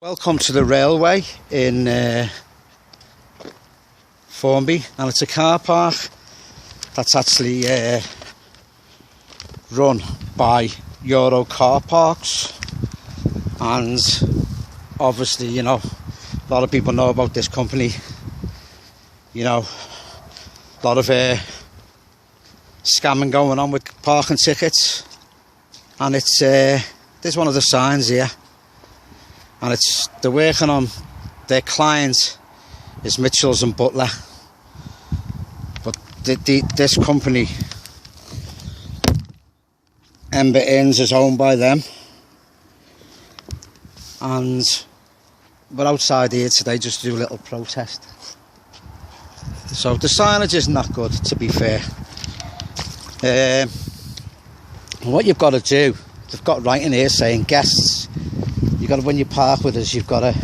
Welcome to the railway in Formby, and it's a car park that's actually run by Euro Car Parks, and obviously, you know, a lot of people know about this company. You know, a lot of scamming going on with parking tickets, and it's there's one of the signs here. And they're working on, their client is Mitchells and Butlers, but this company, Ember is owned by them, and we're outside here today just to do a little protest. So the signage isn't that good, to be fair. What you've got to do, they've got writing here saying guests. When you park with us, you've got to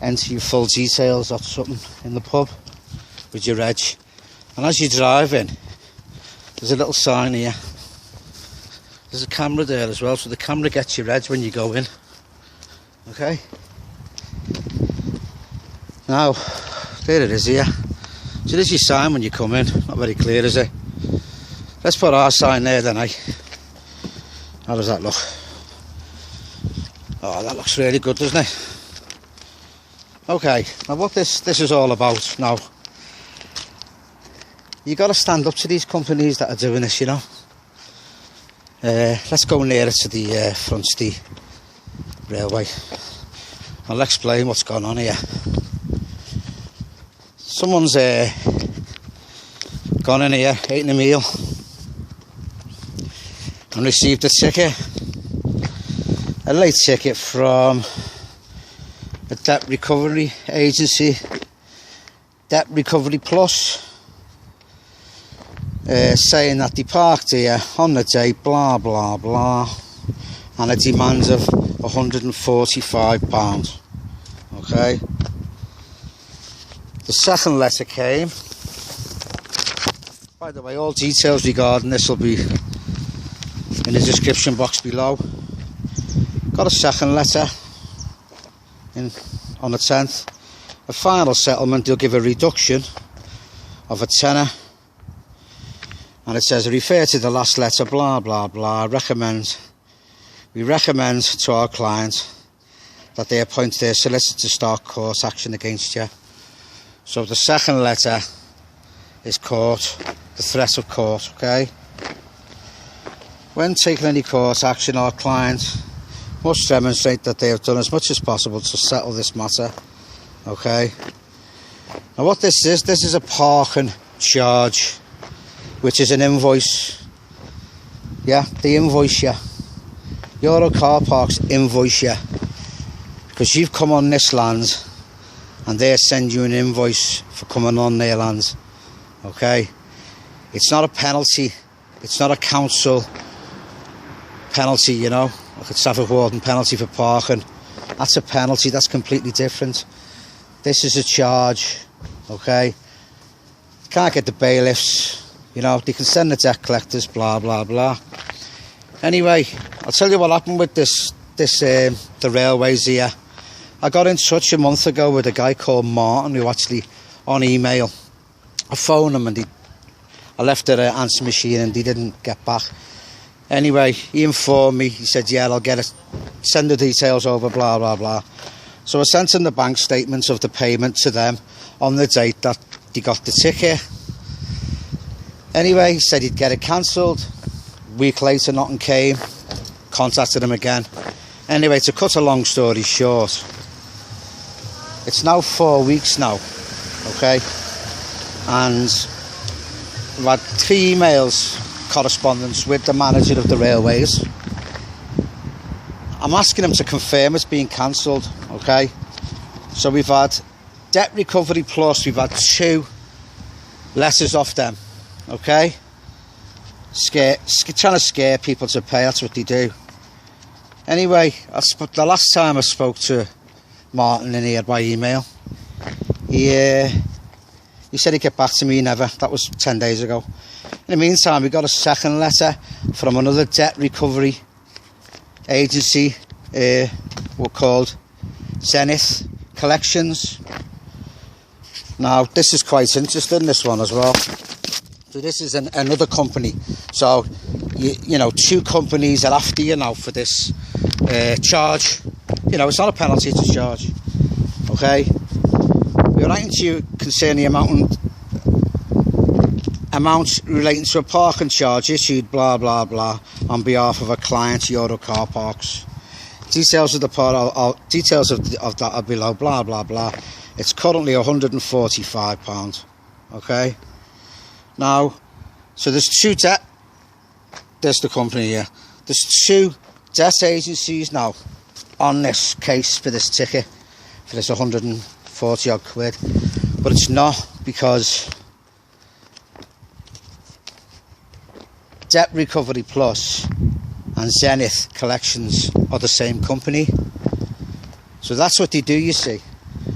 enter your full details or something in the pub with your reg. And as you drive in, there's a little sign here. There's a camera there as well, so the camera gets your reg when you go in. Okay? Now, there it is here. So there's your sign when you come in. Not very clear, is it? Let's put our sign there then, eh? How does that look? Oh, that looks really good, doesn't it? Okay, now what this is all about now, you got to stand up to these companies that are doing this, you know. Let's go nearer to the front of the railway. I'll explain what's going on here. Someone's gone in here, eating a meal, and received a ticket. A late ticket from a debt recovery agency, Debt Recovery Plus, saying that they parked here on the day, blah blah blah, and a demand of £145. Okay. The second letter came. By the way, all details regarding this will be in the description box below. Got a second letter on the 10th. A final settlement, they'll give a reduction of a tenner. And it says, refer to the last letter, blah, blah, blah. We recommend to our client that they appoint their solicitor to start court action against you. So the second letter is court, the threat of court, okay? When taking any court action, our client must demonstrate that they have done as much as possible to settle this matter. Okay. Now what this is a parking charge, which is an invoice. Yeah, they invoice you. Euro Car Parks invoice you because you've come on this land, and they send you an invoice for coming on their land. Okay. It's not a penalty. It's not a council penalty, you know. Like a traffic warden penalty for parking. That's a penalty, that's completely different. This is a charge, okay? Can't get the bailiffs, you know, they can send the debt collectors, blah blah blah. Anyway, I'll tell you what happened with the railways here. I got in touch a month ago with a guy called Martin, who actually, on email, I phoned him and I left an answer machine and he didn't get back. Anyway, he informed me, he said, yeah, I'll get it, send the details over, blah, blah, blah. So I sent him the bank statements of the payment to them on the date that he got the ticket. Anyway, he said he'd get it cancelled. A week later, nothing came. Contacted him again. Anyway, to cut a long story short, it's now 4 weeks now, okay? And I've had 3 emails correspondence with the manager of the railways. I'm asking him to confirm it's being cancelled, okay? So we've had Debt Recovery Plus, we've had 2 letters off them, okay? Trying to scare people to pay, that's what they do. Anyway, the last time I spoke to Martin in here by email, he said he'd get back to me, never. That was 10 days ago. In the meantime, we got a second letter from another debt recovery agency, we're called Zenith collections. Now this is quite interesting, this one as well. So this is another company. So you know, two companies are after you now for this charge. You know, it's not a penalty, it's a charge. Okay, we're writing to you concerning the amount relating to a parking charge issued blah blah blah on behalf of a client, Euro Car Parks. Details of the details of that are below blah blah blah. It's currently £145. Okay, now so there's two debt. There's the company here. There's two debt agencies now on this case for this ticket, for this 140 odd quid, but it's not, because Debt Recovery Plus and Zenith Collections are the same company. So that's what they do, you see.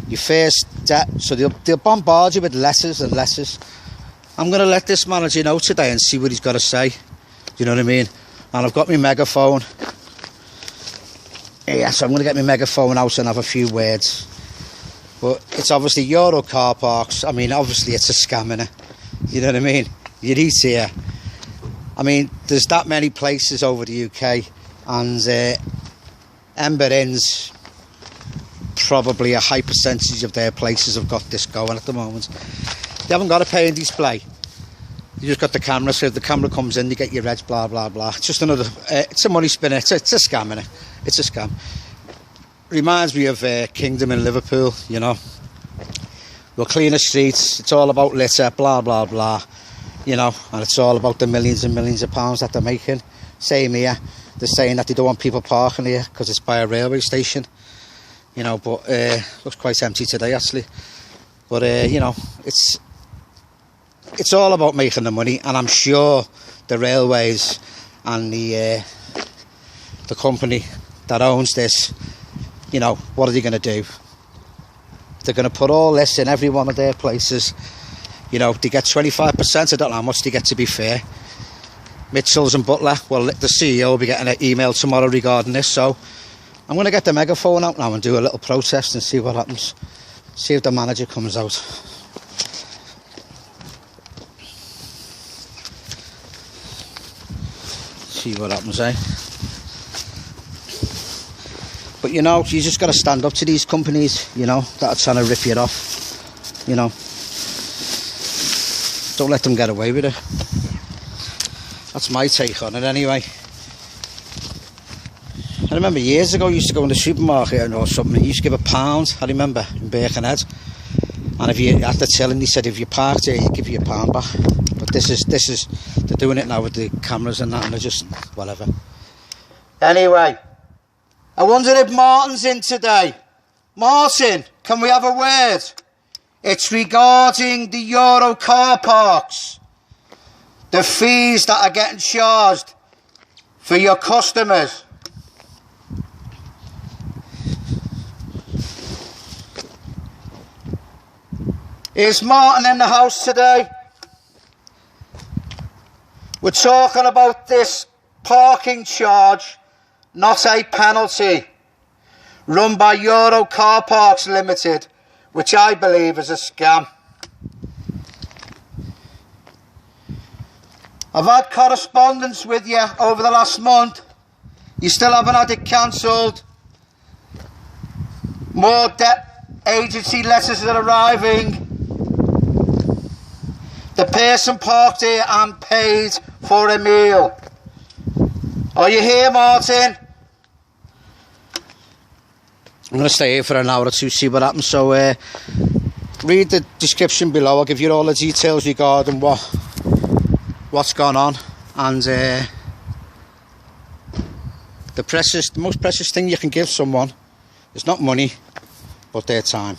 Your first debt, so they'll bombard you with letters and letters. I'm going to let this manager know today and see what he's got to say. Do you know what I mean? And I've got my megaphone. Yeah, so I'm going to get my megaphone out and have a few words. But it's obviously Euro Car Parks. I mean, obviously it's a scam, innit? You know what I mean? You need to hear. I mean, there's that many places over the UK, and Ember Inns, probably a high percentage of their places have got this going at the moment. They haven't got a pay and display. You just got the camera, so if the camera comes in, you get your reds, blah, blah, blah. It's just another, it's a money spinner, it's a scam, innit? It's a scam. Reminds me of Kingdom in Liverpool, you know. We'll clean the streets, it's all about litter, blah, blah, blah. You know, and it's all about the millions and millions of pounds that they're making. Same here. They're saying that they don't want people parking here because it's by a railway station. You know, but looks quite empty today actually. But you know, it's all about making the money, and I'm sure the railways and the company that owns this, you know, what are they going to do? They're going to put all this in every one of their places. You know, they get 25%. I don't know how much they get, to be fair. Mitchells and Butler, well, the CEO will be getting an email tomorrow regarding this, so I'm going to get the megaphone out now and do a little protest and see what happens. See if the manager comes out. See what happens, eh? But you know, you just got to stand up to these companies, you know, that are trying to rip you off, you know. Don't let them get away with it. That's my take on it anyway. I remember years ago I used to go in the supermarket or something, you used to give £1, I remember, in Birkenhead. And if you, at the tilling, they said if you parked here, you give you £1 back. But this is, they're doing it now with the cameras and that, and they're just, whatever. Anyway, I wonder if Martin's in today. Martin, can we have a word? It's regarding the Euro Car Parks. The fees that are getting charged for your customers. Is Martin in the house today? We're talking about this parking charge, not a penalty, run by Euro Car Parks Ltd, which I believe is a scam. I've had correspondence with you over the last month. You still haven't had it cancelled. More debt agency letters are arriving. The person parked here and paid for a meal. Are you here, Martin? I'm going to stay here for an hour or two, see what happens. So read the description below. I'll give you all the details regarding what's gone on. And the most precious thing you can give someone is not money, but their time.